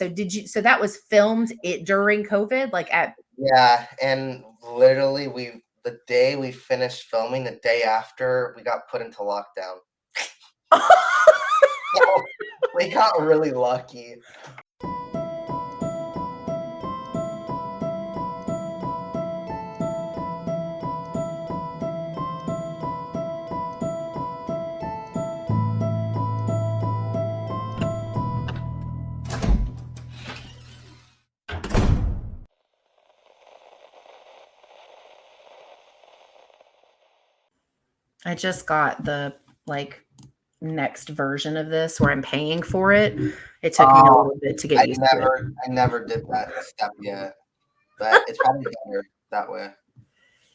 So that was filmed during COVID, like at. Yeah, and literally the day we finished filming, the day after, we got put into lockdown. So we got really lucky. I just got the next version of this where I'm paying for it. It took me a little bit to get used to it. I never did that step yet, but it's probably better that way.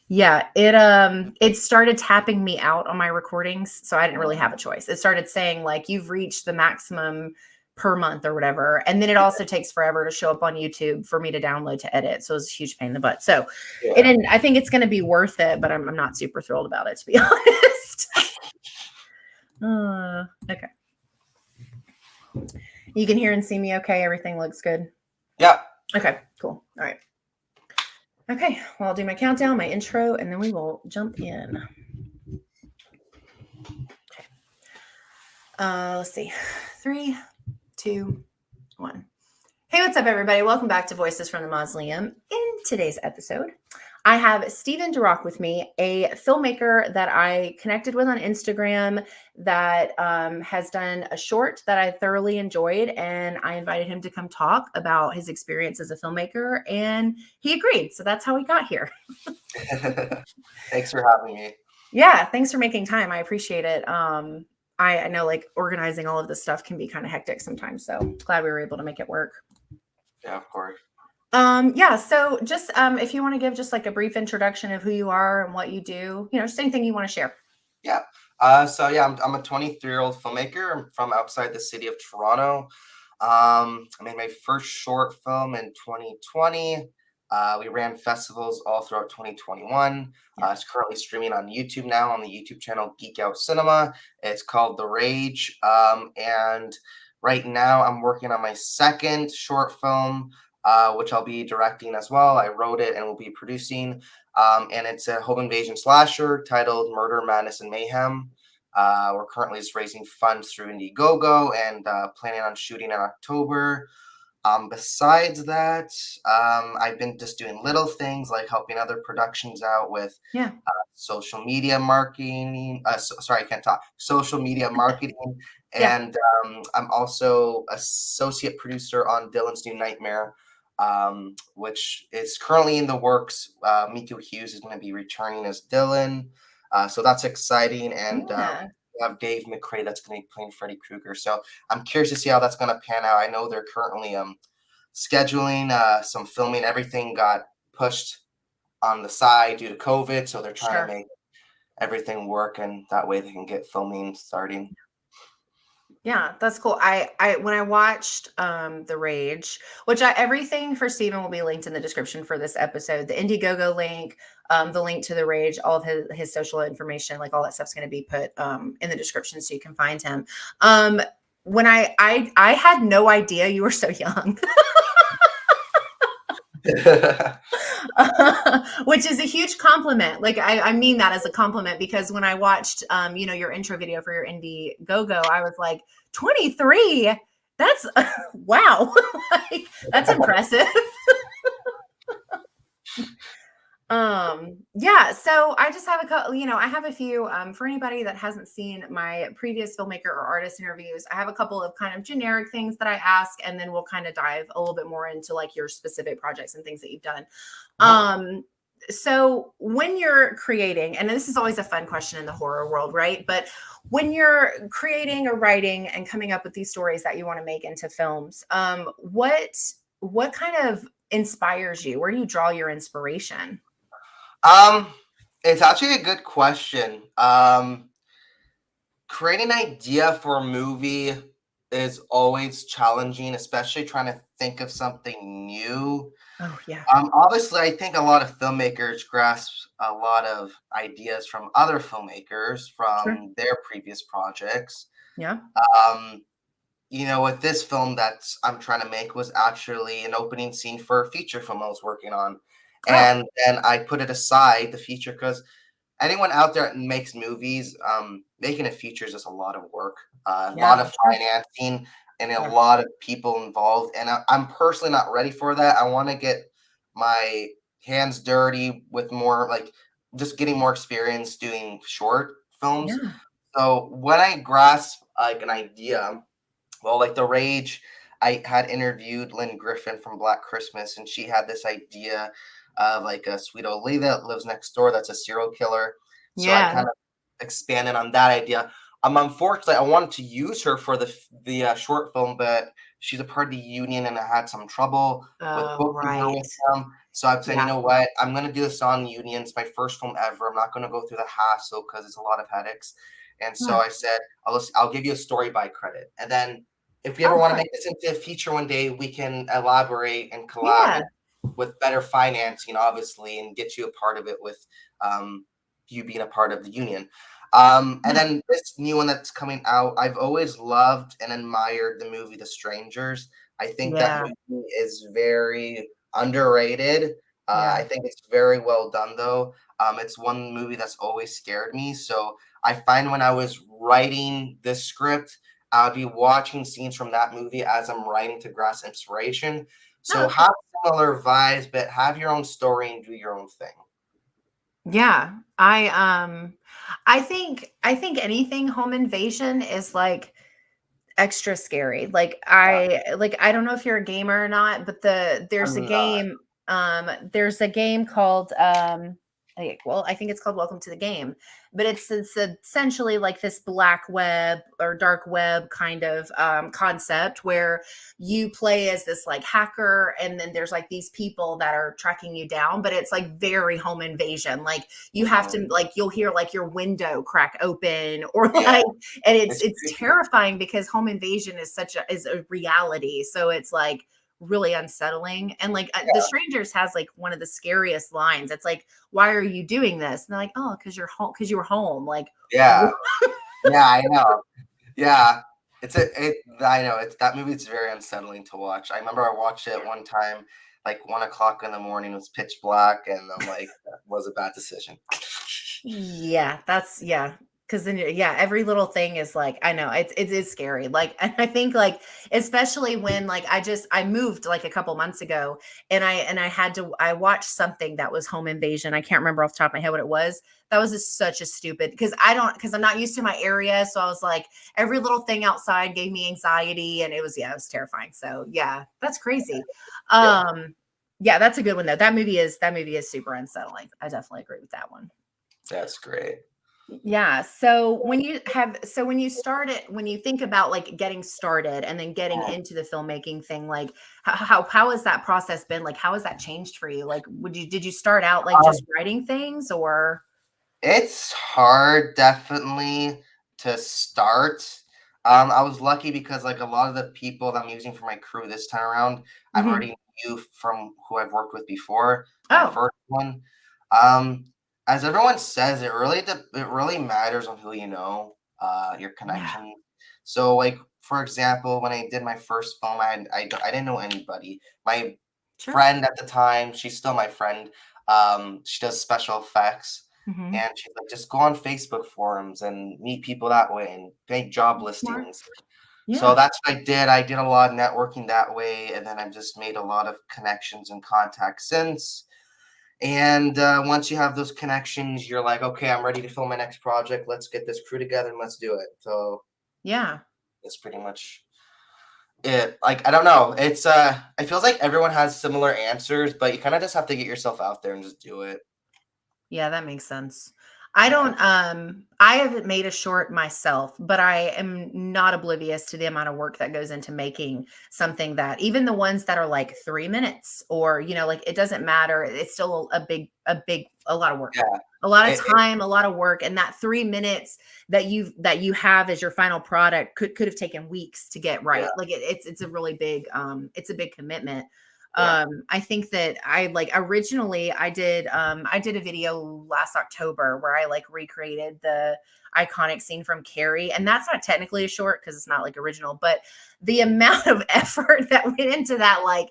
Yeah, it started tapping me out on my recordings, so I didn't really have a choice. It started saying like you've reached the maximum per month or whatever, and then it also takes forever to show up on YouTube for me to download to edit. So it's a huge pain in the butt. So I think it's going to be worth it, but I'm not super thrilled about it, to be honest. Okay. You can hear and see me okay? Everything looks good? Yeah. Okay, cool. All right. Okay, well, I'll do my countdown, my intro, and then we will jump in. Okay. Let's see. 3, 2, 1. Hey, what's up, everybody? Welcome back to Voices from the Mausoleum. In today's episode, I have Steven DeRock with me, a filmmaker that I connected with on Instagram that has done a short that I thoroughly enjoyed, and I invited him to come talk about his experience as a filmmaker, and he agreed. So that's how we got here. Thanks for having me. Yeah, thanks for making time. I appreciate it. I know like organizing all of this stuff can be kind of hectic sometimes, so glad we were able to make it work. Yeah, of course. Yeah, so just if you want to give just like a brief introduction of who you are and what you do, just anything you want to share. Yeah. So yeah, I'm a 23-year-old filmmaker. I'm from outside the city of Toronto. I made my first short film in 2020. We ran festivals all throughout 2021. It's currently streaming on YouTube now on the YouTube channel Geek Out Cinema. It's called The Rage. And right now I'm working on my second short film, which I'll be directing as well. I wrote it and will be producing. And it's a home invasion slasher titled Murder, Madness, and Mayhem. We're currently just raising funds through Indiegogo and planning on shooting in October. Besides that, I've been just doing little things like helping other productions out with social media marketing. Sorry, I can't talk. Social media marketing. And I'm also associate producer on Dylan's New Nightmare, which is currently in the works. Miko Hughes is going to be returning as Dylan. So that's exciting. And we have Dave McCrae that's going to be playing Freddy Krueger. So I'm curious to see how that's going to pan out. I know they're currently scheduling some filming. Everything got pushed on the side due to COVID. So they're trying to make everything work, and that way they can get filming starting. Yeah, that's cool. I when I watched The Rage, which everything for Steven will be linked in the description for this episode. The Indiegogo link, the link to The Rage, all of his social information, like all that stuff's going to be put in the description so you can find him. When I had no idea you were so young. Which is a huge compliment. Like I mean that as a compliment, because when I watched your intro video for your Indiegogo, I was like, 23, that's wow. Like, that's impressive. Yeah, so I just have I have a few for anybody that hasn't seen my previous filmmaker or artist interviews. I have a couple of kind of generic things that I ask, and then we'll kind of dive a little bit more into like your specific projects and things that you've done. So when you're creating, and this is always a fun question in the horror world, right? But when you're creating or writing and coming up with these stories that you want to make into films, what kind of inspires you? Where do you draw your inspiration? It's actually a good question. Creating an idea for a movie is always challenging, especially trying to think of something new. Oh, yeah. Obviously, I think a lot of filmmakers grasp a lot of ideas from other filmmakers from their previous projects. Yeah. with this film I'm trying to make was actually an opening scene for a feature film I was working on. Oh, And then I put it aside, the feature, because anyone out there that makes movies, making a feature is just a lot of work, a yeah, lot of sure. financing, and a Yeah. lot of people involved. And I'm personally not ready for that. I want to get my hands dirty with more, like, just getting more experience doing short films. Yeah. So when I grasp like an idea, well, like The Rage, I had interviewed Lynn Griffin from Black Christmas, and she had this idea of like a sweet old lady that lives next door that's a serial killer. So I Yeah. kind of expanded on that idea. Unfortunately, I wanted to use her for the short film, but she's a part of the union, and I had some trouble with Oh, booking her right. with them. So I'm saying, you Yeah. know what, I'm gonna do this on union. It's my first film ever. I'm not gonna go through the hassle because it's a lot of headaches. And so Yeah. I said, I'll give you a story by credit, and then if we ever Oh, want to good. make this into a feature one day, we can elaborate and collab Yeah. and with better financing, obviously, and get you a part of it with um, you being a part of the union. And Yeah. then this new one that's coming out, I've always loved and admired the movie The Strangers. I think that Yeah. movie is very underrated. Yeah. I think it's very well done, though. It's one movie that's always scared me. So I find when I was writing this script, I'll be watching scenes from that movie as I'm writing to grasp inspiration. So No. have similar vibes, but have your own story and do your own thing. Yeah. I think anything home invasion is like extra scary. Yeah, I don't know if you're a gamer or not, but I'm not. there's a game called I think it's called Welcome to the Game, but it's essentially like this black web or dark web kind of concept where you play as this like hacker, and then there's like these people that are tracking you down, but it's like very home invasion. Like you have Mhm. to, like, you'll hear like your window crack open, or Yeah, like, and it's it's creepy. terrifying because home invasion is a reality, so it's like really unsettling. And like The Yeah, Strangers has like one of the scariest lines. It's like, why are you doing this? And they're like, oh, because you're home, because you were home. Like, yeah, yeah. I know. Yeah, I know it's that movie. It's very unsettling to watch. I remember I watched it one time, like 1 o'clock in the morning. It was pitch black, and I'm like, that was a bad decision. yeah, that's yeah. Because then, yeah, every little thing is like, I know it is scary. Like, and I think like, especially when like I moved like a couple months ago, and I watched something that was home invasion. I can't remember off the top of my head what it was. That was just such a stupid, because I'm not used to my area, so I was like, every little thing outside gave me anxiety, and it was terrifying. So yeah, that's crazy. Yeah, Yeah, that's a good one though. That movie is super unsettling. I definitely agree with that one. that's great. Yeah. So when you think about like getting started and then getting into the filmmaking thing, like how has that process been? Like, how has that changed for you? Like, did you start out like just Um, writing things, or? it's hard, definitely, to start. I was lucky because like a lot of the people that I'm using for my crew this time around, I've Mhm. already knew from who I've worked with before. My Oh, first one, um, as everyone says, it really matters on who you know, your yeah. connection. So like for example, when I did my first film, I didn't know anybody. My Sure. friend at the time, she's still my friend. She does special effects. Mhm. And she's like, just go on Facebook forums and meet people that way and make job Smart. listings. So Yeah. that's what I did. I did a lot of networking that way. And then I've just made a lot of connections and contacts since. And once you have those connections, you're like, okay, I'm ready to film my next project. Let's get this crew together and let's do it. So Yeah. that's pretty much it. Like, I don't know. It feels like everyone has similar answers, but you kind of just have to get yourself out there and just do it. Yeah, that makes sense. Yeah. I haven't made a short myself, but I am not oblivious to the amount of work that goes into making something, that even the ones that are like 3 minutes, or, like, it doesn't matter. It's still a lot of work. Yeah. A lot of It, time, a lot of work, and that 3 minutes that you have as your final product could have taken weeks to get yeah. right. Like it's a really big it's a big commitment. Yeah. I think that I like originally I did a video last October where I like recreated the iconic scene from Carrie, and that's not technically a short because it's not like original, but the amount of effort that went into that like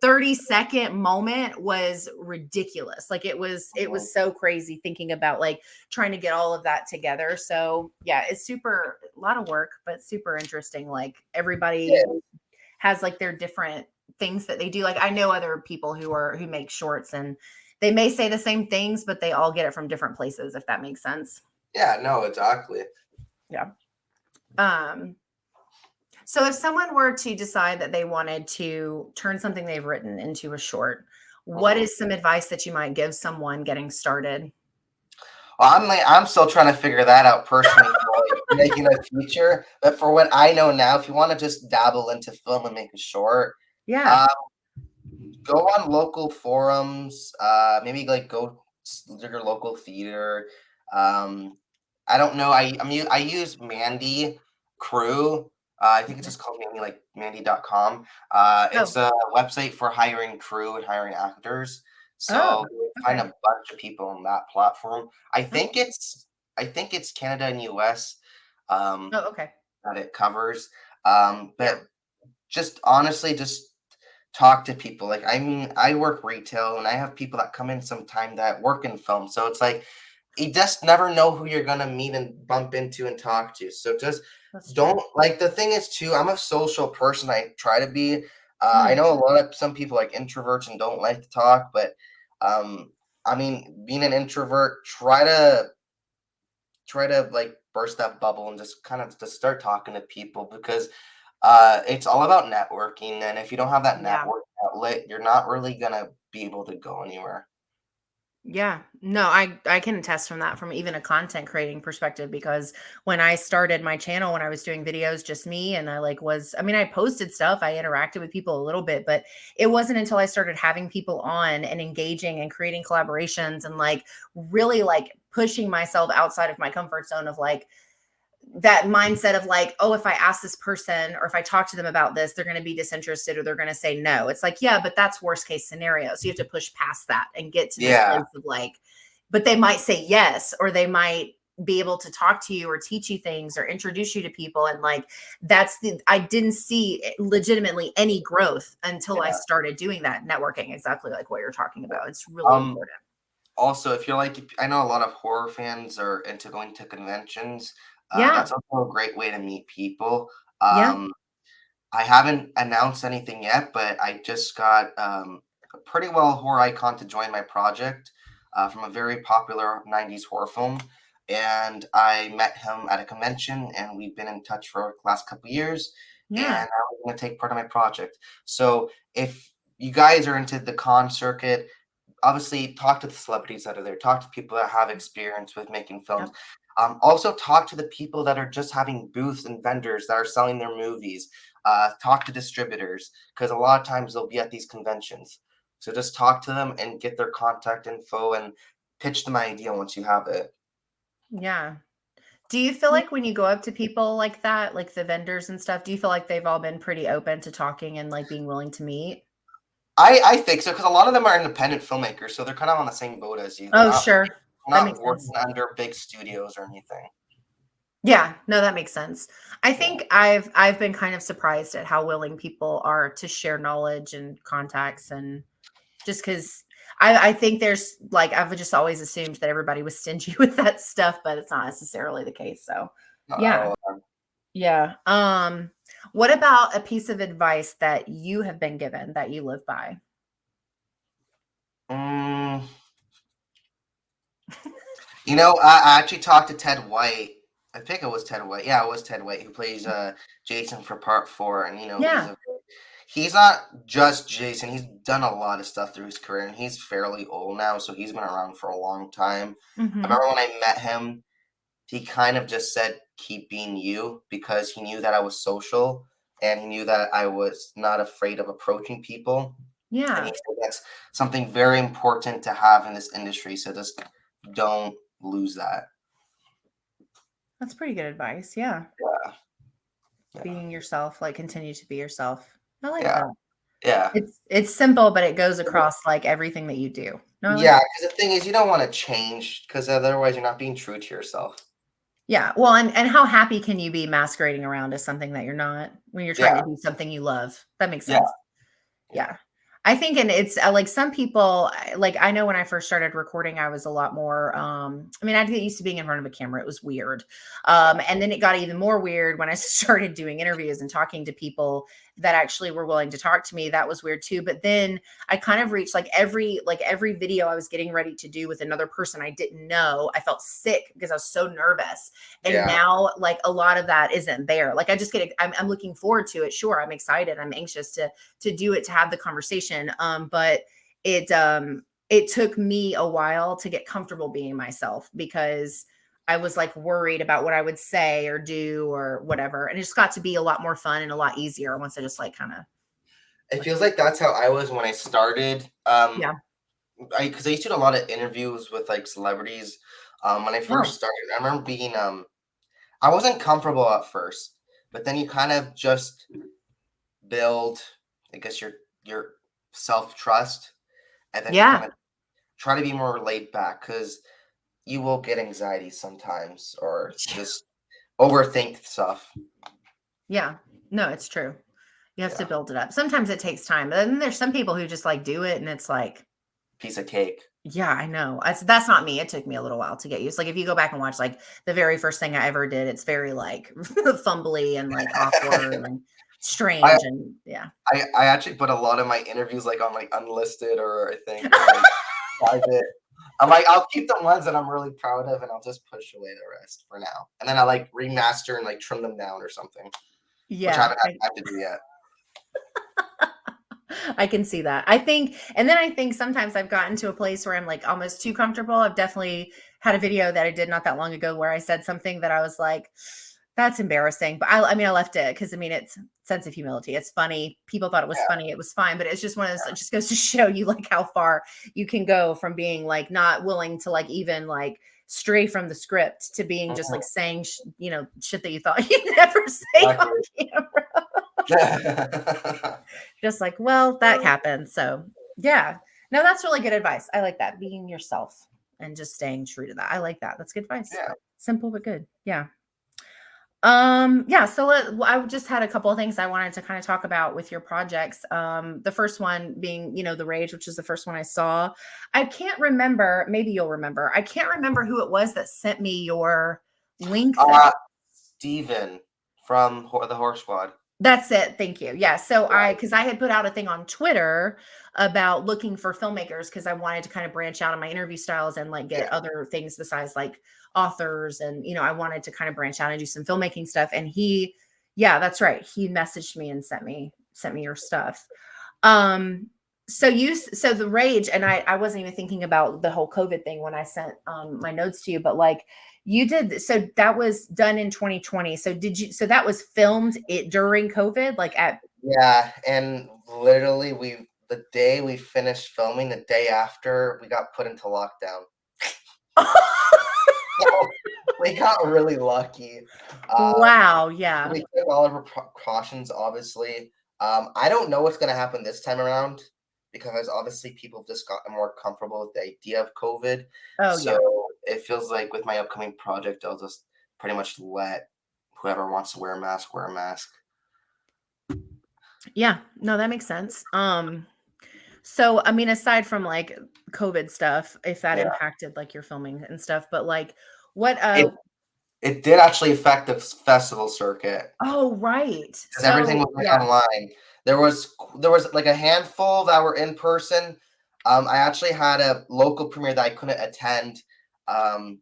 30-second moment was ridiculous. Like it was so crazy thinking about like trying to get all of that together. So yeah, it's super a lot of work, but super interesting. Like everybody Yeah. has like their different things that they do. Like I know other people who make shorts and they may say the same things, but they all get it from different places, if that makes sense. Yeah, no, exactly. Yeah. Um, so if someone were to decide that they wanted to turn something they've written into a short, what Mhm. is some advice that you might give someone getting started? Well, I'm still trying to figure that out personally for like making a feature. But for what I know now, if you want to just dabble into film and make a short, Yeah. uh, go on local forums. Maybe like go to your local theater. Um, I don't know. I use Mandy Crew. I think it's Okay. just called Mandy, like Mandy.com. It's Oh. a website for hiring crew and hiring actors. Oh. So you find a Okay. bunch of people on that platform. Okay. I think it's Canada and US um, Oh, okay. that it covers. Yeah. But just honestly, just talk to people. Like, I mean, I work retail and I have people that come in sometime that work in film. So it's like you just never know who you're gonna meet and bump into and talk to. So just That's true. don't like the thing is too, I'm a social person. I try to be. I Mhm. know a lot of some people like introverts and don't like to talk, but um I mean being an introvert, try to like burst that bubble and just kind of just start talking to people because it's all about networking. And if you don't have that Yeah. network outlet, you're not really gonna be able to go anywhere. Yeah. No, I can attest from that from even a content creating perspective because when I started my channel when I was doing videos just me and I like was I mean I posted stuff, I interacted with people a little bit, but it wasn't until I started having people on and engaging and creating collaborations and like really like pushing myself outside of my comfort zone of like that mindset of like, oh, if I ask this person or if I talk to them about this, they're going to be disinterested or they're going to say no. It's like, yeah, but that's worst case scenario. So you have to push past that and get to this Yeah. place of like, but they might say yes, or they might be able to talk to you or teach you things or introduce you to people. And like, I didn't see legitimately any growth until I Yeah. started doing that networking, exactly like what you're talking about. It's really Um, important. Also, if you're like, I know a lot of horror fans are into going to conventions. Yeah. That's also a great way to meet people. Yeah. Um, I haven't announced anything yet, but I just got a pretty well horror icon to join my project from a very popular 90s horror film. And I met him at a convention, and we've been in touch for the last couple years. And Yeah. I was going to take part of my project. So if you guys are into the con circuit, obviously talk to the celebrities that are there, talk to people that have experience with making films. Yep. Also talk to the people that are just having booths and vendors that are selling their movies. Talk to distributors because a lot of times they'll be at these conventions. So just talk to them and get their contact info and pitch them an idea once you have it. Yeah. Do you feel like when you go up to people like that, like the vendors and stuff, do you feel like they've all been pretty open to talking and like being willing to meet? I think so because a lot of them are independent filmmakers, so they're kind of on the same boat as you. Oh, sure. They're That not makes working sense. under big studios or anything. Yeah, no, that makes sense. I Yeah. think I've been kind of surprised at how willing people are to share knowledge and contacts and just because I think there's like I've just always assumed that everybody was stingy with that stuff, but it's not necessarily the case. So Not at yeah. all. Yeah. What about a piece of advice that you have been given that you live by? Mm, I actually talked to Ted White. I think it was Ted White. Yeah, it was Ted White who plays Jason for part four, and Yeah. he's not just Jason. He's done a lot of stuff through his career, and he's fairly old now, so he's been around for a long time. I Mhm. remember when I met him, he kind of just said, "Keep being you," because he knew that I was social, and he knew that I was not afraid of approaching people. And he Yeah. said that's something very important to have in this industry. So just don't lose that. That's pretty good advice. Yeah. Yeah. Yeah. Being yourself, like continue to be yourself. I like Yeah. that. Yeah. It's simple, but it goes across like everything that you do. No, I like Yeah, that. because the thing is, you don't want to change because otherwise you're not being true to yourself. Yeah. Well, and how happy can you be masquerading around as something that you're not when you're trying Yeah, to do something you love? That makes yeah, sense. yeah, Yeah. I think, and it's like some people, like I know when I first started recording, I was a lot more, I mean, I get used to being in front of a camera. It was weird. yeah, And then it got even more weird when I started doing interviews and talking to people that actually were willing to talk to me. That was weird too. But then I kind of reached like every video I was getting ready to do with another person I didn't know, I felt sick because I was so nervous. And yeah. now like a lot of that isn't there. Like I just I'm looking forward to it. Sure. I'm excited. I'm anxious to do it, to have the conversation. But it took me a while to get comfortable being myself because I was like worried about what I would say or do or whatever. And it just got to be a lot more fun and a lot easier once I just like kind of It like, feels like that's how I was when I started. yeah. Because I used to do a lot of interviews with like celebrities. When I first Oh, started, I remember being I wasn't comfortable at first, but then you kind of just build, I guess, your self trust, and then you kind yeah. of try to be more laid back because you will get anxiety sometimes or just overthink stuff. Yeah. No, it's true. You have to Yeah, build it up. Sometimes it takes time. But then there's some people who just like do it and it's like, piece of cake. yeah, I know. That's not me. It took me a little while to get used. Like if you go back and watch like the very first thing I ever did, it's very like fumbly and like awkward and I strange and yeah. I actually put a lot of my interviews like on like unlisted or I think like private. I'm like I'll keep the ones that I'm really proud of and I'll just push away the rest for now. And then I like remaster and like trim them down or something, which I Yeah. haven't had time to do yet. I can see that. I think, and then I think sometimes I've gotten to a place where I'm like almost too comfortable. I've definitely had a video that I did not that long ago where I said something that I was like, that's embarrassing. But I mean, I left it because I mean, it's sense of humility. It's funny. People thought it was Yeah, funny. It was fine, but it's just one of those, it just goes to show you like how far you can go from being like not willing to like even like stray from the script to being just mhm, like saying, shit that you thought you'd never say on exactly. camera. Just like, well, that happened. So, yeah. No, that's really good advice. I like that. Being yourself and just staying true to that. I like that. That's good advice. Yeah. Simple but good. Yeah. Yeah, so I just had a couple of things I wanted to kind of talk about with your projects. The first one being, The Rage, which is the first one I saw. I can't remember, maybe you'll remember. I can't remember who it was that sent me your link thing. Uh Steven from the Horse Squad. That's it. Thank you. Yeah. So Yeah, because I had put out a thing on Twitter about looking for filmmakers because I wanted to kind of branch out on my interview styles and like get yeah. other things besides like authors. And, I wanted to kind of branch out and do some filmmaking stuff. And yeah, that's right. He messaged me and sent me your stuff. Um, so the Rage, and I wasn't even thinking about the whole COVID thing when I sent my notes to you, but like you did, so that was done in 2020. So that was filmed it during COVID, like at Yeah, and literally the day we finished filming, the day after we got put into lockdown. So we got really lucky. wow, yeah. We took all of our precautions, obviously. I don't know what's gonna happen this time around because obviously people have just gotten more comfortable with the idea of COVID. Oh So yeah. it feels like with my upcoming project, I'll just pretty much let whoever wants to wear a mask wear a mask. Yeah. No, that makes sense. So I mean, aside from like COVID stuff, if that Yeah. impacted like your filming and stuff, but like what It it did actually affect the festival circuit. oh right. 'Cause everything So was, like, yeah. online. There was, like, a handful that were in person. I actually had a local premiere that I couldn't attend, um,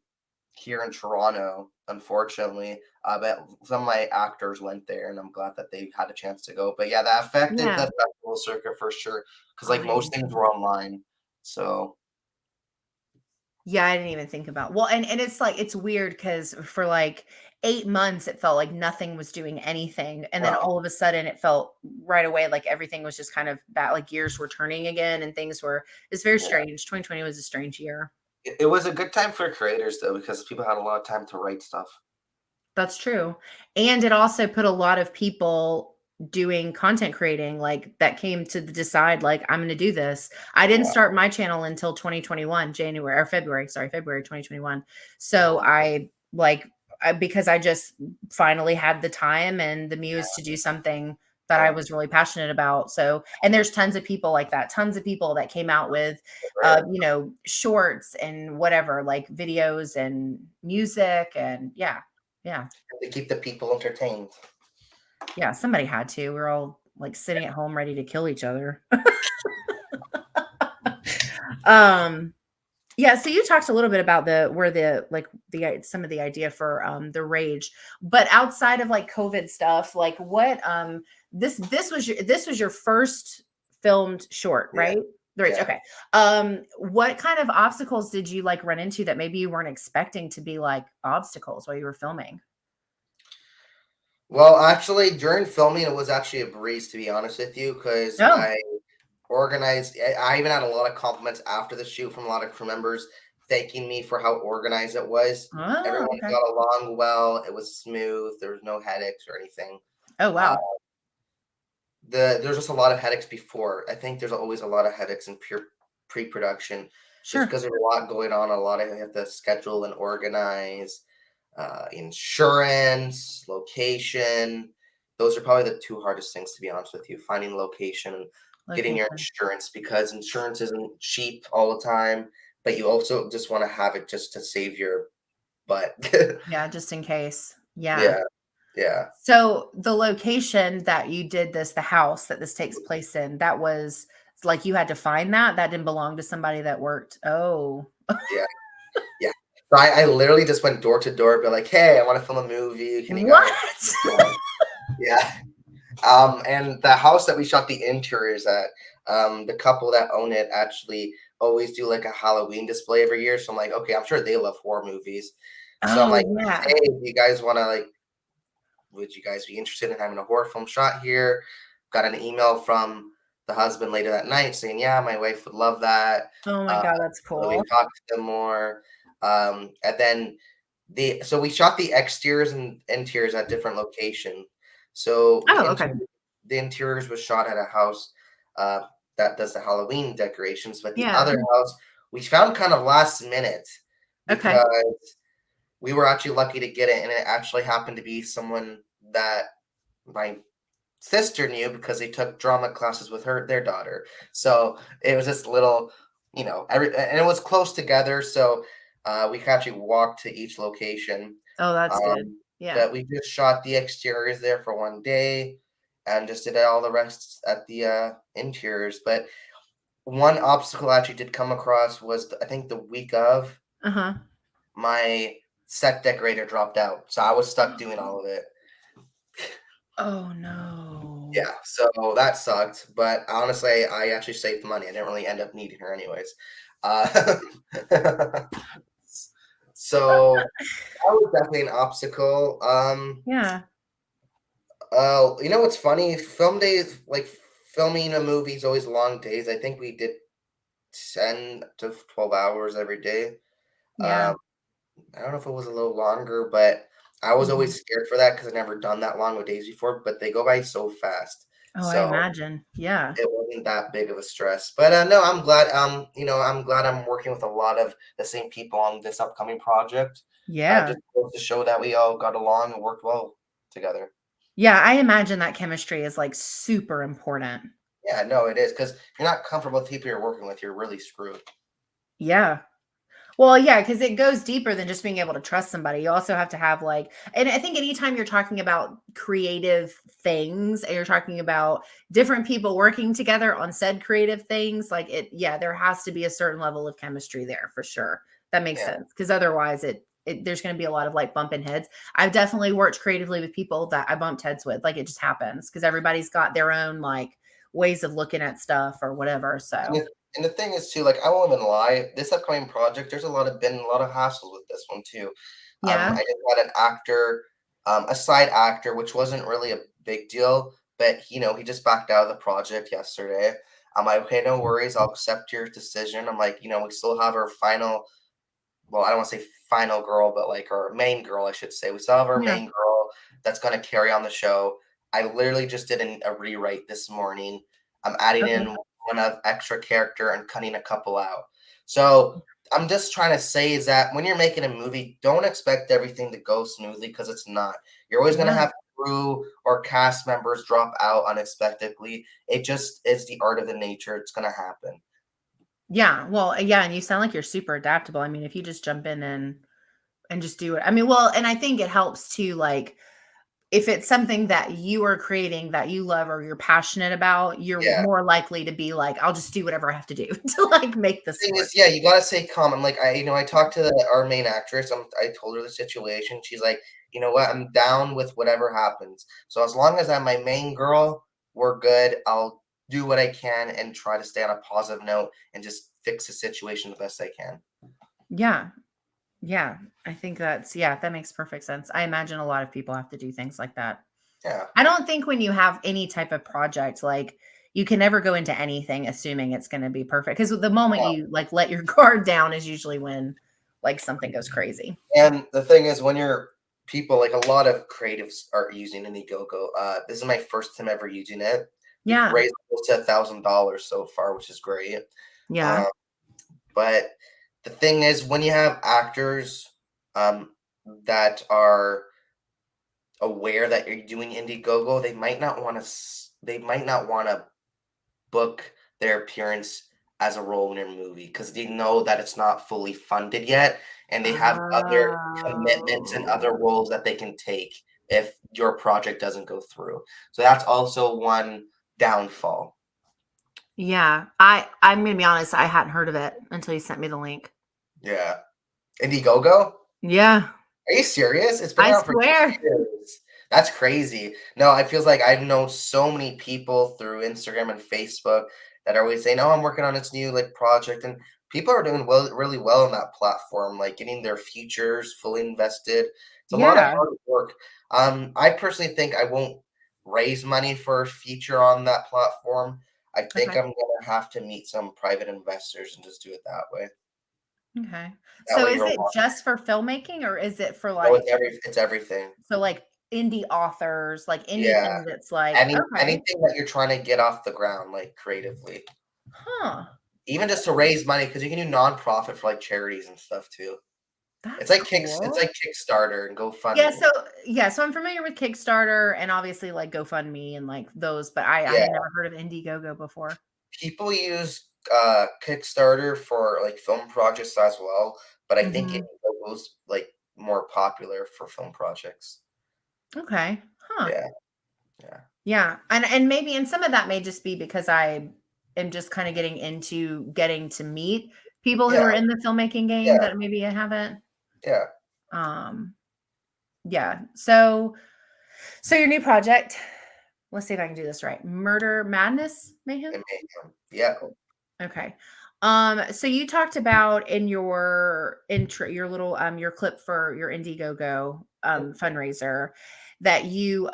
here in Toronto, unfortunately, but some of my actors went there, and I'm glad that they had a chance to go. But, yeah, that affected Yeah. the festival circuit for sure, because Oh, like, I didn't most even things think of were that. online. So, Yeah, I didn't even think about well, and it's like it's weird because for like 8 months, it felt like nothing was doing anything, and then no. all of a sudden, it felt right away like everything was just kind of back, like gears were turning again, and things were it's very Yeah. strange. 2020 was a strange year. It was a good time for creators, though, because people had a lot of time to write stuff. That's true, and it also put a lot of people. doing content creating, like that came to decide like I'm going to do this. I didn't start my channel until 2021 January or February, sorry, February 2021. So because I just finally had the time and the muse to do something that I was really passionate about. So, and there's tons of people like that, tons of people that came out with, shorts and whatever, like videos and music and yeah. To keep the people entertained. Yeah, somebody had to. We're all like sitting at home ready to kill each other. Yeah, so you talked a little bit about some of the idea for the rage, but outside of like COVID stuff, like what this was your first filmed short, Yeah. right? The rage. Yeah. Okay. What kind of obstacles did you like run into that maybe you weren't expecting to be like obstacles while you were filming? Well, actually, during filming, it was actually a breeze, to be honest with you, because Oh. I organized. I even had a lot of compliments after the shoot from a lot of crew members thanking me for how organized it was. Oh, Everyone okay. got along well. It was smooth. There was no headaches or anything. Oh, Uh, wow. there's just a lot of headaches before. I think there's always a lot of headaches in pure pre-production, just Sure. because there's a lot going on. A lot of you have to schedule and organize. Insurance, location. Those are probably the two hardest things, to be honest with you. Finding location and getting your Location. insurance, because insurance isn't cheap all the time, but you also just want to have it just to save your butt. Yeah, just in case. Yeah. Yeah, yeah. So the location that you did this, the house that this takes place in, that was like you had to find that? That didn't belong to somebody that worked. Oh. Yeah, yeah. So I literally just went door to door, be like, "Hey, I want to film a movie. Can you guys?" What? Yeah. And the house that we shot the interiors at, the couple that own it actually always do like a Halloween display every year. So I'm like, okay, I'm sure they love horror movies. So I'm Oh, like, yeah. hey, do you guys want to like? Would you guys be interested in having a horror film shot here? Got an email from the husband later that night saying, yeah, my wife would love that. Oh my Uh, God, that's so we cool. talked to them more. And then so we shot the exteriors and interiors at different locations. So Oh, okay. the interiors was shot at a house uh, that does the Halloween decorations, but the Yeah. other house we found kind of last minute Okay. because we were actually lucky to get it, and it actually happened to be someone that my sister knew because they took drama classes with their daughter. So it was this little, and it was close together. So we could actually walk to each location. Oh, that's good. Um, Yeah. but we just shot the exteriors there for one day, and just did all the rest at the interiors. But one obstacle I actually did come across was I think the week of Uh-huh. my set decorator dropped out, so I was stuck doing all of it. Oh no. Yeah, so that sucked, but honestly, I actually saved money. I didn't really end up needing her anyways. Uh, so that was definitely an obstacle. Yeah. What's funny? Film days, like filming a movie is always long days. I think we did 10 to 12 hours every day. Yeah. Um, I don't know if it was a little longer, but I was Mhm. always scared for that because I've never done that long with days before, but they go by so fast. Oh, I So imagine. Yeah. it wasn't that big of a stress. But no, I'm glad. I'm glad I'm working with a lot of the same people on this upcoming project. Yeah. Just goes to show that we all got along and worked well together. Yeah, I imagine that chemistry is like super important. Yeah, no, it is because if you're not comfortable with people you're working with, you're really screwed. Yeah. Well, yeah, because it goes deeper than just being able to trust somebody. You also have to have like, and I think anytime you're talking about creative things and you're talking about different people working together on said creative things, like yeah, there has to be a certain level of chemistry there for sure. That makes Yeah, sense. Because otherwise there's going to be a lot of like bumping heads. I've definitely worked creatively with people that I bumped heads with. Like it just happens because everybody's got their own like ways of looking at stuff or whatever. and So the thing is too, like I won't even lie, this upcoming project, there's been a lot of hassles with this one too. I yeah. just had an actor, a side actor, which wasn't really a big deal, but he just backed out of the project yesterday. I'm like, okay, no worries, I'll accept your decision. I'm like, we still have our final, well, I don't want to say final girl, but like our main girl, I should say. We still have our Yeah. main girl that's going to carry on the show. I literally just did a rewrite this morning. I'm adding Okay. in one of extra character and cutting a couple out. So I'm just trying to say is that when you're making a movie, don't expect everything to go smoothly because it's not. You're always going to Yeah. have crew or cast members drop out unexpectedly. It just is the art of the nature. It's going to happen. Yeah. Well, yeah. And you sound like you're super adaptable. I mean, if you just jump in and just do it. I mean, well, and I think it helps to like, if it's something that you are creating that you love or you're passionate about, you're Yeah. more likely to be like, I'll just do whatever I have to do to like make this Thing work. is, yeah, you gotta stay calm. I'm like, I talked to our main actress. I told her the situation. She's like, you know what? I'm down with whatever happens. So as long as I'm my main girl, we're good. I'll do what I can and try to stay on a positive note and just fix the situation the best I can. Yeah. Yeah. I think yeah, that makes perfect sense. I imagine a lot of people have to do things like that. Yeah. I don't think when you have any type of project, like you can never go into anything assuming it's going to be perfect. Because the moment you like let your guard down is usually when like something goes crazy. And the thing is, when you're people like a lot of creatives are using Indiegogo. This is my first time ever using it. We've Yeah. raised close to $1,000 so far, which is great. Yeah. Um, But the thing is, when you have actors that are aware that you're doing Indiegogo, they might not want to. They might not want to book their appearance as a role in your movie because they know that it's not fully funded yet, and they have other commitments and other Oh. roles that they can take if your project doesn't go through. So that's also one downfall. Yeah. I'm going to be honest, I hadn't heard of it until you sent me the link. Yeah, Indiegogo. Yeah. Are you serious? It's been I around for swear. years. That's crazy. No, I feels like I've known so many people through Instagram and Facebook that are always saying, "Oh, I'm working on this new like project," and people are doing really well on that platform, like getting their futures fully invested. It's a lot of Yeah. hard work. I personally think I won't raise money for a feature on that platform. I think Okay. I'm gonna have to meet some private investors and just do it that way. Okay. That So way, is you're it just for filmmaking or is it for no, like, it's everything. so like indie authors, like Yeah. anything that's like, okay, Anything that you're trying to get off the ground, like, creatively. huh, Even just to raise money, because you can do nonprofit for, like, charities and stuff too. that's It's cool. like Kickstarter and Yeah, GoFundMe. so I'm familiar with Kickstarter and obviously like GoFundMe and like those, but I Yeah. had never heard of Indiegogo before. People use, Kickstarter for, like, film projects as well, but I think Mhm. Indiegogo's, like, more popular for film projects. Okay. Huh. Yeah, yeah. Yeah. And maybe and some of that may just be because I am just kind of getting to meet people who Yeah, are in the filmmaking game yeah, that maybe I haven't. yeah. Um yeah. So your new project, let's see if I can do this right. Murder Madness Mayhem? It made him. Yeah. Cool. Okay. So you talked about in your intro, your little your clip for your Indiegogo fundraiser that you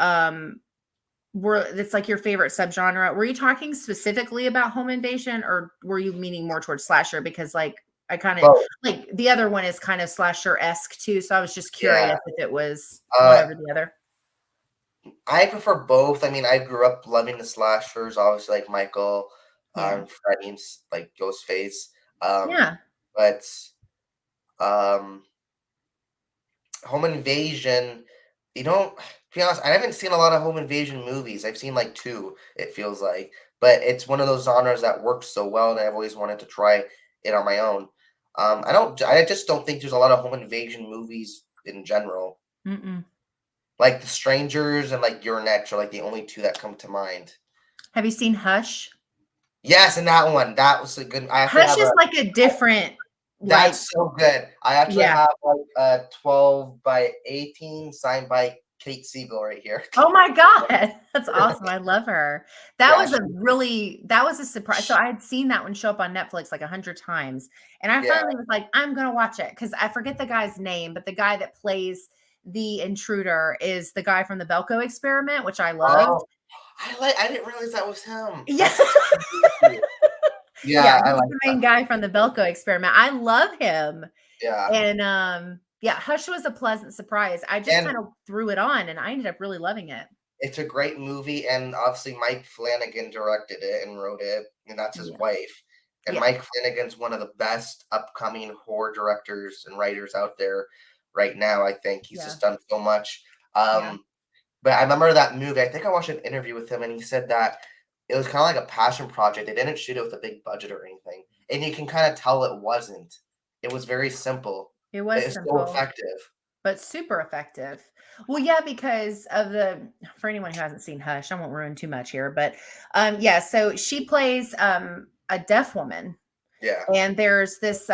were it's like your favorite subgenre. Were you talking specifically about home invasion or were you meaning more towards slasher? Because like I kind of Well, like the other one is kind of slasher-esque too. So I was just yeah. curious if it was one Uh over the other. I prefer both. I mean, I grew up loving the slashers, obviously, like Michael, Yeah. Freddy, and like Ghostface. Um, Yeah. but um, Home Invasion, to be honest, I haven't seen a lot of Home Invasion movies. I've seen like two, it feels like. But it's one of those genres that works so well, and I've always wanted to try it on my own. I just don't think there's a lot of Home Invasion movies in general. Mm-mm. Like The Strangers and like Your Next are like the only two that come to mind. Have you seen Hush? Yes, and that one, that was a good I actually Hush have is a like a different, like, that's so good. I actually yeah. have, like, a 12 by 18 signed by Kate Siegel right here. Oh my God. That's awesome. I love her. Yeah, That was a surprise. So I had seen that one show up on Netflix like 100 times. And I yeah. finally was like, I'm going to watch it because I forget the guy's name, but the guy that plays the intruder is the guy from the Belko Experiment, which I loved. Oh, I didn't realize that was him. Yeah. That's crazy. Yeah. Yeah, I He's like the that. main guy from the Belko Experiment. I love him. Yeah, And yeah, Hush was a pleasant surprise. I just and kind of threw it on and I ended up really loving it. It's a great movie, and obviously Mike Flanagan directed it and wrote it, and that's his Yeah. wife. And Yeah. Mike Flanagan's one of the best upcoming horror directors and writers out there right now. I think he's Yeah. just done so much. Yeah. But I remember that movie. I think I watched an interview with him, and he said that it was kind of like a passion project. They didn't shoot it with a big budget or anything, and you can kind of tell it wasn't. It was very simple, It but was it's so simple, effective. but super effective. Well, yeah, because of for anyone who hasn't seen Hush, I won't ruin too much here, but yeah, so she plays a deaf woman. Yeah, And there's this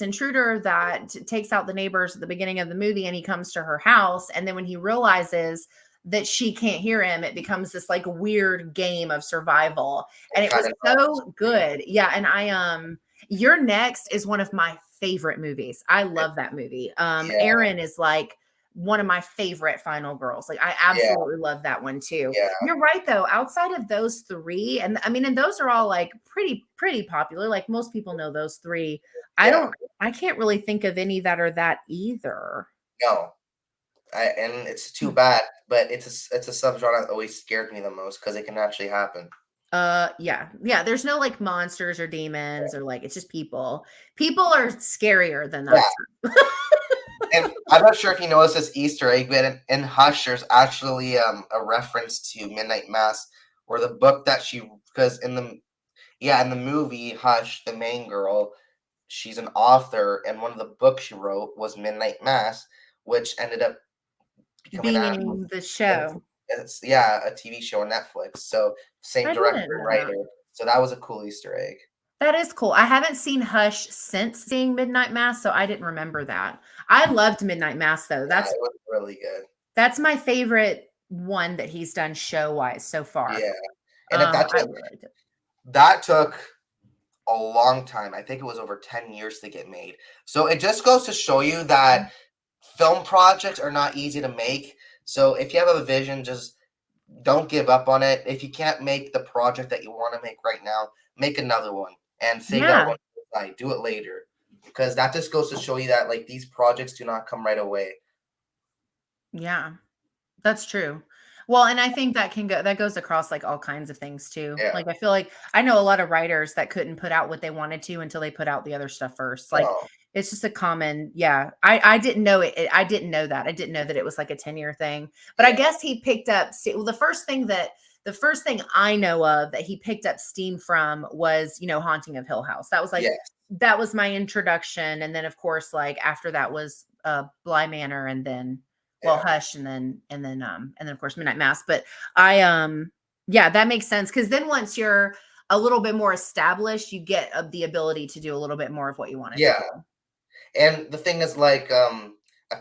intruder that takes out the neighbors at the beginning of the movie, and he comes to her house, and then when he realizes that she can't hear him, it becomes this like weird game of survival. And it it was kind of so good. Yeah, and You're Next is one of my favorite movies. I love that movie. yeah, Erin is like one of my favorite final girls. Like I yeah, absolutely love that one too. yeah, You're right though. Outside of those three, and I mean, and those are all like pretty popular. Like most people know those three. I yeah. don't. I can't really think of any that are that either. No, and it's too Hmm. bad, but it's a subgenre that always scared me the most because it can actually happen. Yeah, yeah. There's no like monsters or demons or like it's just people. People are scarier than Yeah, that stuff. and I'm not sure if you noticed this Easter egg, but in Hush, there's actually a reference to Midnight Mass, or the book that she because in the movie Hush, the main girl, she's an author, and one of the books she wrote was Midnight Mass, which ended up becoming Being in the show. it's yeah, a TV show on Netflix. So same I director didn't and know that. writer. So that was a cool Easter egg. That is cool. I haven't seen Hush since seeing Midnight Mass, so I didn't remember that. I loved Midnight Mass though. Yeah, it was really good. That's my favorite one that he's done show-wise so far. Yeah, and if I really liked it. that took a long time. I think it was over 10 years to get made. So it just goes to show you that film projects are not easy to make. So if you have a vision, just don't give up on it. If you can't make the project that you want to make right now, make another one and save that Yeah, one aside. Do it later. Because that just goes to show you that like these projects do not come right away. yeah. That's true. Well, and I think that goes across like all kinds of things too. Yeah. Like I feel like I know a lot of writers that couldn't put out what they wanted to until they put out the other stuff first. Like No. it's just a common, yeah. I didn't know it. I didn't know that. I didn't know that it was like a 10-year thing. But I Yeah. guess he picked up well, the first thing I know of that he picked up steam from was, Haunting of Hill House. Yeah. That was my introduction. And then of course, like after that was Bly Manor and then well, Yeah. Hush and then of course Midnight Mass. But yeah, that makes sense because then once you're a little bit more established, you get the ability to do a little bit more of what you wanted to Yeah. do. And the thing is, like, I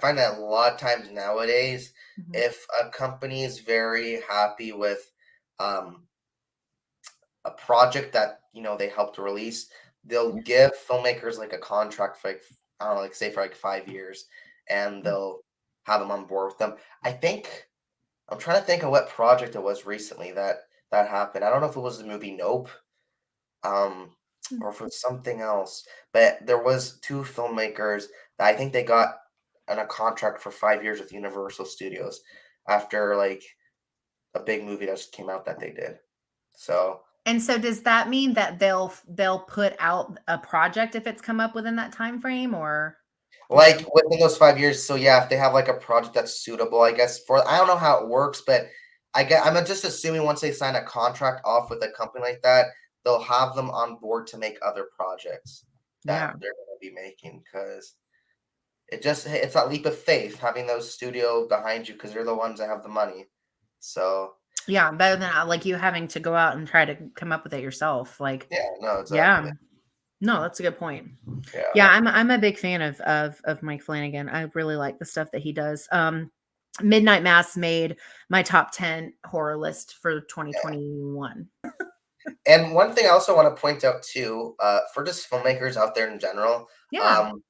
find that a lot of times nowadays, Mhm. if a company is very happy with um, a project that they help to release, they'll Yeah. give filmmakers like a contract for like I don't know, like say for like 5 years, and Mm. they'll have them on board with them. I think I'm trying to think of what project it was recently that happened. I don't know if it was the movie Nope, um, Mm. or if it was something else. But there was two filmmakers that I think they got on a contract for 5 years with Universal Studios after like a big movie that just came out that they did. So And so does that mean that they'll put out a project if it's come up within that time frame or do you like know? within those 5 years, so yeah, if they have like a project that's suitable, I guess for I don't know how it works, but I'm just assuming once they sign a contract off with a company like that, they'll have them on board to make other projects that Yeah. they're gonna be making because it's that leap of faith having those studio behind you because they're the ones that have the money. So Yeah, better than like you having to go out and try to come up with it yourself. Like, yeah, no, yeah. exactly. No, that's a good point. Yeah, Yeah, I'm a big fan of Mike Flanagan. I really like the stuff that he does. Midnight Mass made my top 10 horror list for yeah. 2021. And one thing I also want to point out too, for just filmmakers out there in general, Yeah. um,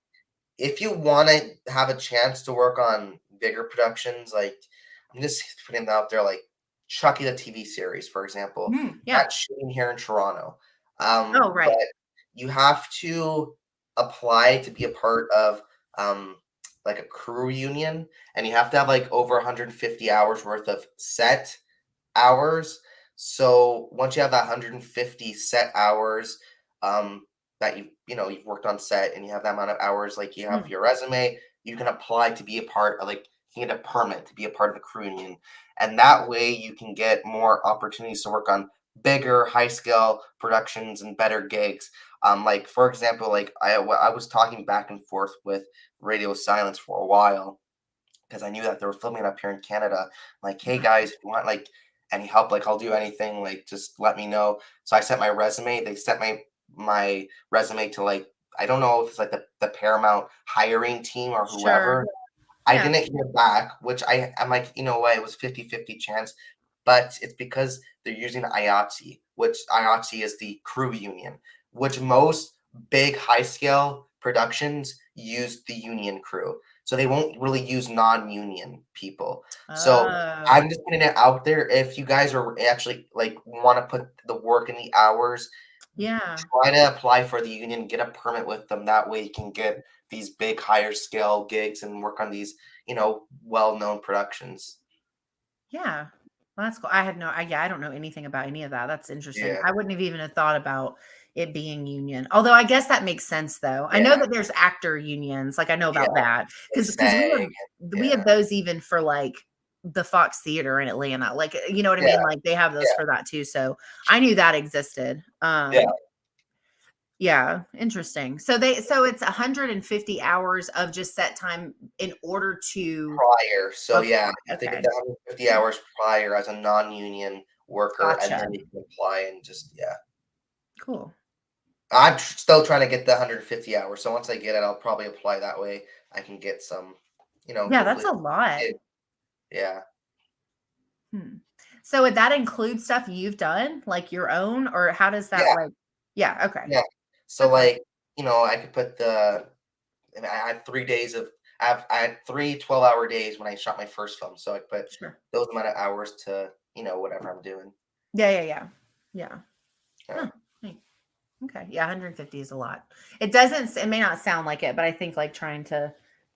if you want to have a chance to work on bigger productions, like I'm just putting them out there, like Chucky the TV series, for example, Yeah. that's shooting here in Toronto. Oh, But right. you have to apply to be a part of like a crew union, and you have to have like over 150 hours worth of set hours. So once you have that 150 set hours, that you've worked on set and you have that amount of hours, like you have Mm. your resume, you can apply to be a part of like you can get a permit to be a part of the crew union, and that way you can get more opportunities to work on bigger, high scale productions and better gigs. Like for example, like I was talking back and forth with Radio Silence for a while because I knew that they were filming up here in Canada. Like, hey Yeah. guys, if you want like any help, like I'll do anything. Like, just let me know. So I sent my resume. They sent my resume to like I don't know if it's like the Paramount hiring team or Sure. whoever. I Yeah. didn't hear back, which I'm like, you know what, it was 50-50 chance, but it's because they're using IATSE, which IATSE is the crew union, which most big high scale productions use the union crew. So they won't really use non-union people. So Oh. I'm just putting it out there. If you guys are actually like want to put the work and the hours, Yeah. try to apply for the union, get a permit with them. That way you can get these big higher scale gigs and work on these, well-known productions. Yeah. Well, that's cool. I had no yeah, I don't know anything about any of that. That's interesting. Yeah, I wouldn't have even have thought about it being union. Although I guess that makes sense though. I know yeah, that there's actor unions. Like I know yeah. about that Like because SAG, we have yeah, those even for like the Fox Theater in Atlanta. Like you know what I yeah, mean? Like they have those yeah, for that too. So I knew that existed. yeah. Yeah, interesting. So it's 150 hours of just set time in order to Prior. So apply. yeah, you have to get Okay. the 150 hours prior as a non-union worker, and Gotcha. then you can apply and just yeah. Cool. I'm still trying to get the 150 hours. So once I get it, I'll probably apply that way. I can get some, Yeah, that's hopefully. a lot. Yeah. Hmm. So would that include stuff you've done, like your own, or how does that Yeah. like yeah, okay. Yeah. So Okay. like, I could put I had 3 days of I had 3 12-hour days when I shot my first film. So I put Sure. those amount of hours to, whatever I'm doing. Yeah, yeah, yeah. Yeah. Yeah. Huh. Neat. Okay. Yeah, 150 is a lot. It may not sound like it, but I think like trying to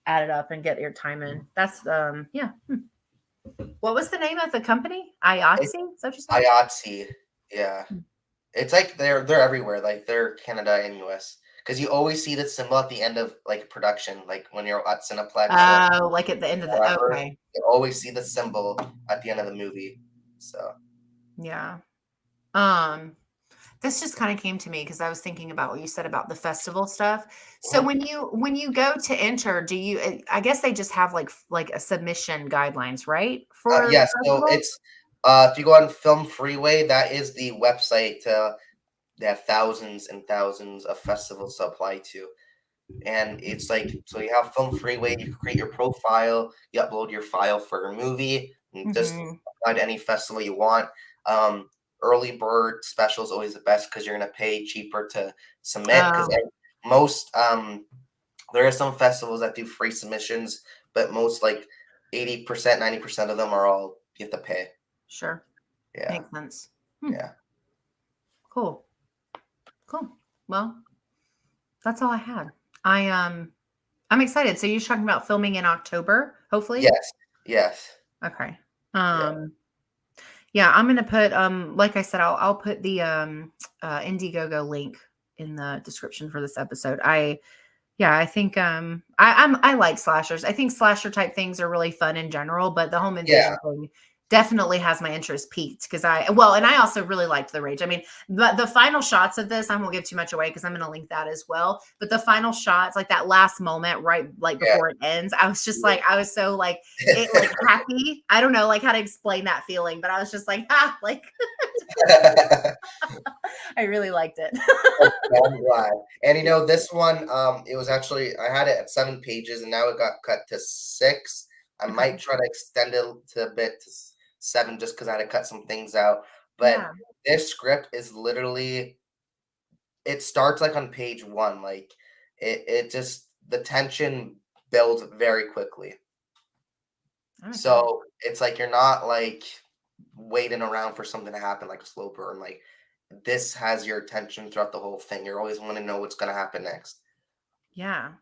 add it up and get your time in. That's yeah. What was the name of the company? IATSE? It's Is that what you said? IATSE. Yeah. Hmm. It's like they're everywhere. Like they're Canada and US. Because you always see the symbol at the end of like production, like when you're at Cineplex or Oh, like at the end of the wherever, okay. you always see the symbol at the end of the movie. So Yeah. Um This just kind of came to me because I was thinking about what you said about the festival stuff. So mhm. when you go to enter, do you I guess they just have like a submission guidelines, right? For the Yes, so festival? it's if you go on Film Freeway, that is the website. They have thousands and thousands of festivals to apply to. And it's like, so you have Film Freeway, you create your profile, you upload your file for your movie, and just Mhm. apply to any festival you want. Um, Early bird special is always the best because you're gonna pay cheaper to submit. Because Oh, most there are some festivals that do free submissions, but most like 80%, 90% of them are all you have to pay. sure. Yeah, Makes sense. Hmm, yeah, cool. Cool. Well, that's all I had. I I'm excited. So you're talking about filming in October, hopefully? yes, yes, Okay. yeah, Um Yeah, I'm gonna put like I said, I'll put the Indiegogo link in the description for this episode. I think I like slashers. I think slasher type things are really fun in general, but the home yeah, invasion thing definitely has my interest peaked because and I also really liked the rage. I mean, the final shots of this, I won't give too much away because I'm gonna link that as well. But the final shots, like that last moment, right like yeah. before it ends, I was just like, I was so like it like happy. I don't know like how to explain that feeling, but I was just like, like I really liked it. Okay, I'm glad. And this one, it was actually I had it at 7 pages, and now it got cut to 6. I might Okay. try to extend it to a bit to 7, just because I had to cut some things out. But Yeah. this script is literally it starts like on page 1. Like it just the tension builds very quickly. I'm excited. So it's like you're not like waiting around for something to happen like a slow burn. Like this has your attention throughout the whole thing. You're always wanting to know what's gonna happen next. Yeah.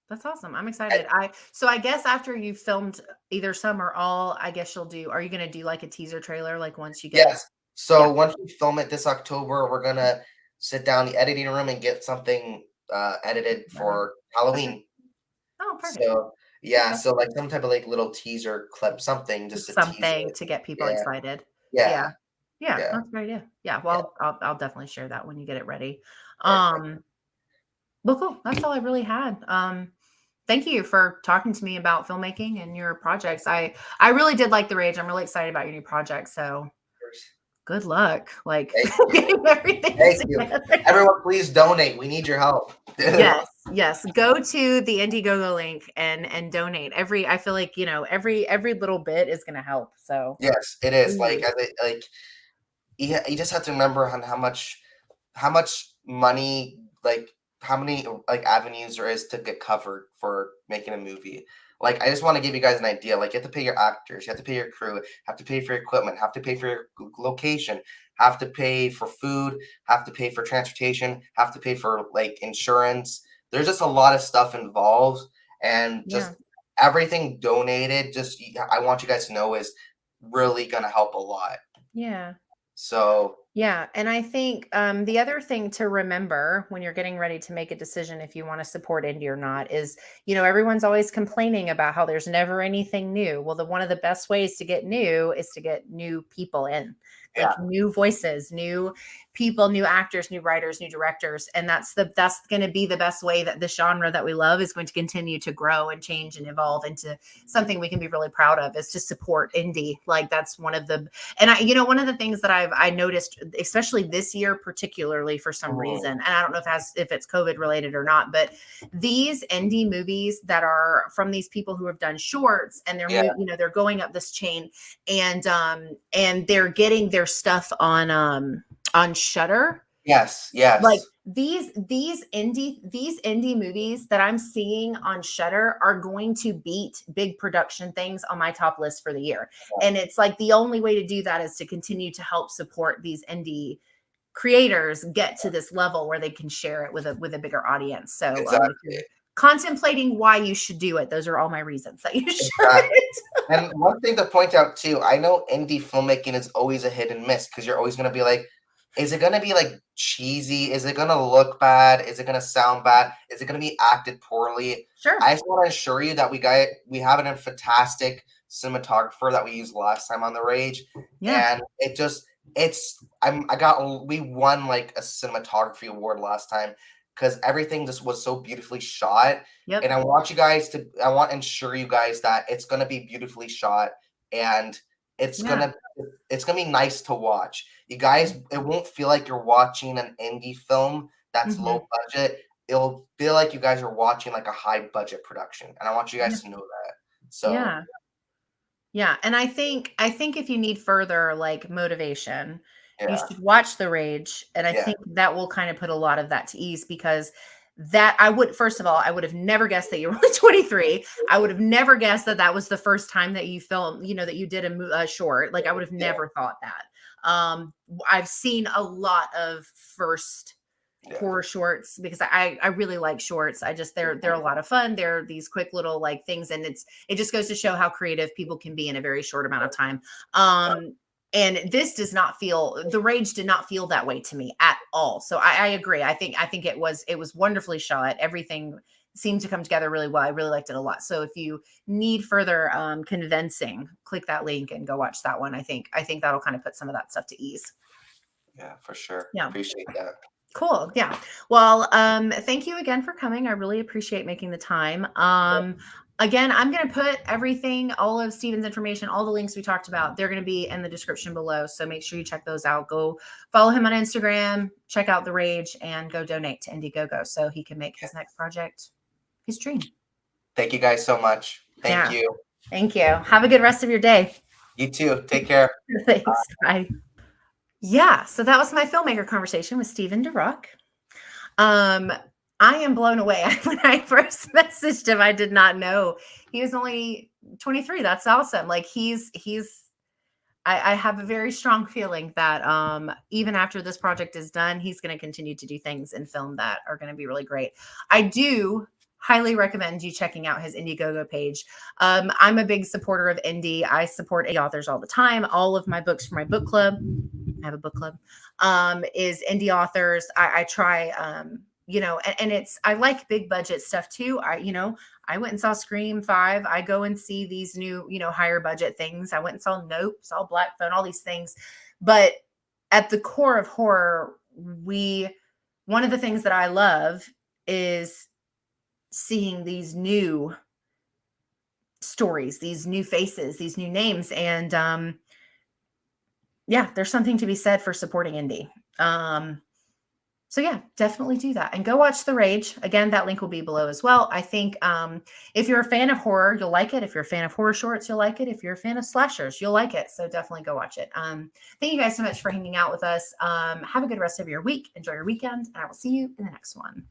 That's awesome. I'm excited. I guess after you've filmed either some or all, I guess are you going to do like a teaser trailer like once you get Yes. yeah. So once we film it this October, we're gonna sit down in the editing room and get something edited Together. for Okay. Halloween. Oh, perfect. So yeah, Okay. so like some type of like little teaser clip, something just to tease Something it. to get people Yeah, excited. Yeah. yeah, Yeah, yeah, that's a great idea. Yeah, yeah. well, I'll definitely share that when you get it ready. Perfect. Well, cool. That's all I really had. Thank you for talking to me about filmmaking and your projects. I really did like The Rage. I'm really excited about your new project. So good luck, like Thank you. getting everything Thank you. together. Everyone, please donate. We need your help. Yes, yes. Go to the Indiegogo link and donate. I feel like every little bit is going to help. So Yes, it is. Like please. you just have to remember on how much money, like how many like avenues there is to get covered for making a movie. Like I just want to give you guys an idea. Like you have to pay your actors, you have to pay your crew, have to pay for your equipment, have to pay for your location, have to pay for food, have to pay for transportation, have to pay for like insurance. There's just a lot of stuff involved, and Yeah. just everything donated. Just I want you guys to know is really gonna help a lot. Yeah. So Yeah, and I think the other thing to remember when you're getting ready to make a decision if you want to support indie or not is, everyone's always complaining about how there's never anything new. Well, one of the best ways to get new is to get new people in, like yeah, new voices, new people, new actors, new writers, new directors, and that's going to be the best way that the genre that we love is going to continue to grow and change and evolve into something we can be really proud of. Is to support indie. Like that's one of the and one of the things that I noticed, especially this year, particularly for some reason, and I don't know if it's COVID related or not, but these indie movies that are from these people who have done shorts and yeah, they're going up this chain and they're getting their stuff on Shudder. yes, Like yes, these indie movies that I'm seeing on Shudder are going to beat big production things on my top list for the year. And it's like the only way to do that is to continue to help support these indie creators get to this level where they can share it with a bigger audience. So if exactly, you're contemplating why you should do it, those are all my reasons that you should. exactly. And one thing to point out too, I know indie filmmaking is always a hit and miss because you're always gonna be like, is it gonna be like cheesy? Is it gonna look bad? Is it gonna sound bad? Is it gonna be acted poorly? Sure. I just want to assure you that we have a fantastic cinematographer that we used last time on the Rage, Yeah. and we won like a cinematography award last time because everything just was so beautifully shot. And Yep. I want to ensure you guys that it's gonna be beautifully shot and it's Yeah. gonna be nice to watch. You guys, it won't feel like you're watching an indie film that's Mhm. low budget. It'll feel like you guys are watching like a high budget production, and I want you Yeah. guys to know that. So Yeah. Yeah, and I think if you need further like motivation, you yeah, should watch The Rage, and I yeah, think that will kind of put a lot of that to ease because that I would first of all, I would have never guessed that you were only 23. I would have never guessed that that was the first time that you filmed, that you did a short. Like I would have yeah, never thought that. I've seen a lot of first yeah. horror shorts because I really like shorts. They're a lot of fun. They're these quick little like things, and it just goes to show how creative people can be in a very short amount of time. And this does not feel The Rage did not feel that way to me at all. So I agree. I think it was wonderfully shot. Everything seemed to come together really well. I really liked it a lot. So if you need further convincing, click that link and go watch that one. I think that'll kind of put some of that stuff to ease. Yeah, for sure. Yeah. Appreciate that. Cool. Yeah. Well, thank you again for coming. I really appreciate making the time. Again, I'm going to put everything, all of Steven's information, all the links we talked about, they're going to be in the description below. So make sure you check those out. Go follow him on Instagram, check out The Rage, and go donate to Indiegogo so he can make his next project his dream. Thank you guys so much. Thank Yeah. you. Thank you. Have a good rest of your day. You too. Take care. Thanks. Bye. Yeah. So that was my filmmaker conversation with Steven DeRock. I am blown away. When I first messaged him, I did not know he was only 23. That's awesome. Like I have a very strong feeling that even after this project is done, he's going to continue to do things in film that are going to be really great. I do highly recommend you checking out his Indiegogo page. I'm a big supporter of indie. I support indie authors all the time. All of my books for my book club, I have a book club, is indie authors. I try, and it's, I like big budget stuff too. I went and saw Scream 5. I go and see these new, higher budget things. I went and saw Nope, saw Black Phone, all these things. But at the core of horror, one of the things that I love is seeing these new stories, these new faces, these new names. And there's something to be said for supporting indie. So yeah, definitely do that and go watch The Rage. Again, that link will be below as well. I think if you're a fan of horror, you'll like it. If you're a fan of horror shorts, you'll like it. If you're a fan of slashers, you'll like it. So definitely go watch it. Thank you guys so much for hanging out with us. Have a good rest of your week. Enjoy your weekend, and I will see you in the next one.